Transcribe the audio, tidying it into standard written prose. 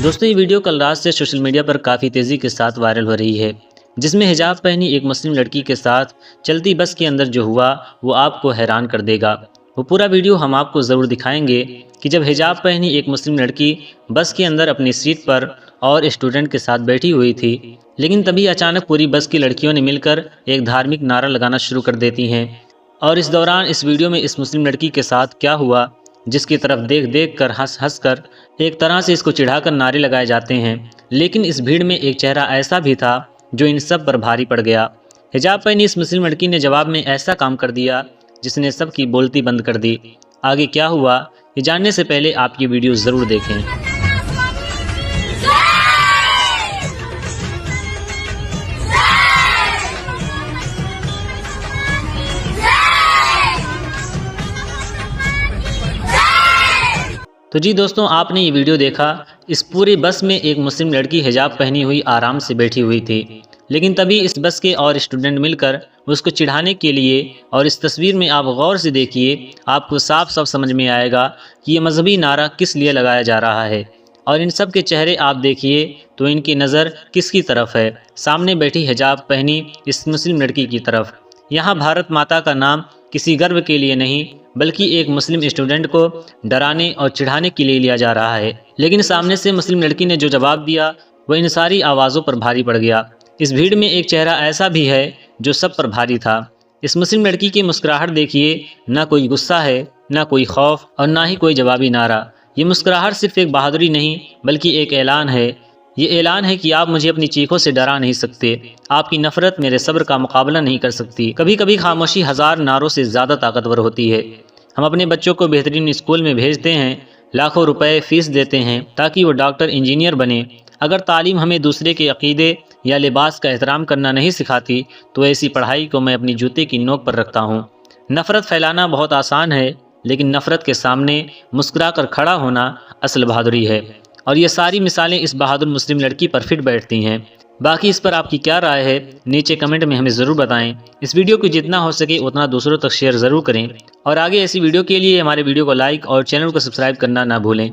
दोस्तों ये वीडियो कल रात से सोशल मीडिया पर काफ़ी तेज़ी के साथ वायरल हो रही है, जिसमें हिजाब पहनी एक मुस्लिम लड़की के साथ चलती बस के अंदर जो हुआ वो आपको हैरान कर देगा। वो पूरा वीडियो हम आपको ज़रूर दिखाएंगे कि जब हिजाब पहनी एक मुस्लिम लड़की बस के अंदर अपनी सीट पर और स्टूडेंट के साथ बैठी हुई थी, लेकिन तभी अचानक पूरी बस की लड़कियों ने मिलकर एक धार्मिक नारा लगाना शुरू कर देती हैं। और इस दौरान इस वीडियो में इस मुस्लिम लड़की के साथ क्या हुआ, जिसकी तरफ देख देख कर हंस कर एक तरह से इसको चिढ़ाकर नारे लगाए जाते हैं। लेकिन इस भीड़ में एक चेहरा ऐसा भी था जो इन सब पर भारी पड़ गया। हिजाब पहनी इस मुस्लिम लड़की ने जवाब में ऐसा काम कर दिया जिसने सबकी बोलती बंद कर दी। आगे क्या हुआ ये जानने से पहले आप ये वीडियो ज़रूर देखें। तो जी दोस्तों, आपने ये वीडियो देखा। इस पूरी बस में एक मुस्लिम लड़की हिजाब पहनी हुई आराम से बैठी हुई थी, लेकिन तभी इस बस के और स्टूडेंट मिलकर उसको चिढ़ाने के लिए, और इस तस्वीर में आप गौर से देखिए, आपको साफ साफ समझ में आएगा कि ये मजहबी नारा किस लिए लगाया जा रहा है। और इन सब के चेहरे आप देखिए तो इनकी नज़र किसकी तरफ है? सामने बैठी हिजाब पहनी इस मुस्लिम लड़की की तरफ। यहाँ भारत माता का नाम किसी गर्व के लिए नहीं, बल्कि एक मुस्लिम स्टूडेंट को डराने और चिढ़ाने के लिए लिया जा रहा है। लेकिन सामने से मुस्लिम लड़की ने जो जवाब दिया वह इन सारी आवाज़ों पर भारी पड़ गया। इस भीड़ में एक चेहरा ऐसा भी है जो सब पर भारी था। इस मुस्लिम लड़की की मुस्कुराहट देखिए, ना कोई गुस्सा है, ना कोई खौफ और ना ही कोई जवाबी नारा। ये मुस्कुराहट सिर्फ एक बहादुरी नहीं बल्कि एक ऐलान है। ये ऐलान है कि आप मुझे अपनी चीखों से डरा नहीं सकते, आपकी नफरत मेरे सब्र का मुकाबला नहीं कर सकती। कभी कभी खामोशी हज़ार नारों से ज़्यादा ताकतवर होती है। हम अपने बच्चों को बेहतरीन स्कूल में भेजते हैं, लाखों रुपए फीस देते हैं ताकि वो डॉक्टर इंजीनियर बने। अगर तालीम हमें दूसरे के अकीदे या लिबास का एहतराम करना नहीं सिखाती तो ऐसी पढ़ाई को मैं अपनी जूते की नोक पर रखता हूँ। नफ़रत फैलाना बहुत आसान है, लेकिन नफ़रत के सामने मुस्कुरा कर खड़ा होना असल बहादुरी है। और ये सारी मिसालें इस बहादुर मुस्लिम लड़की पर फिट बैठती हैं। बाकी इस पर आपकी क्या राय है नीचे कमेंट में हमें ज़रूर बताएं। इस वीडियो को जितना हो सके उतना दूसरों तक शेयर ज़रूर करें, और आगे ऐसी वीडियो के लिए हमारे वीडियो को लाइक और चैनल को सब्सक्राइब करना ना भूलें।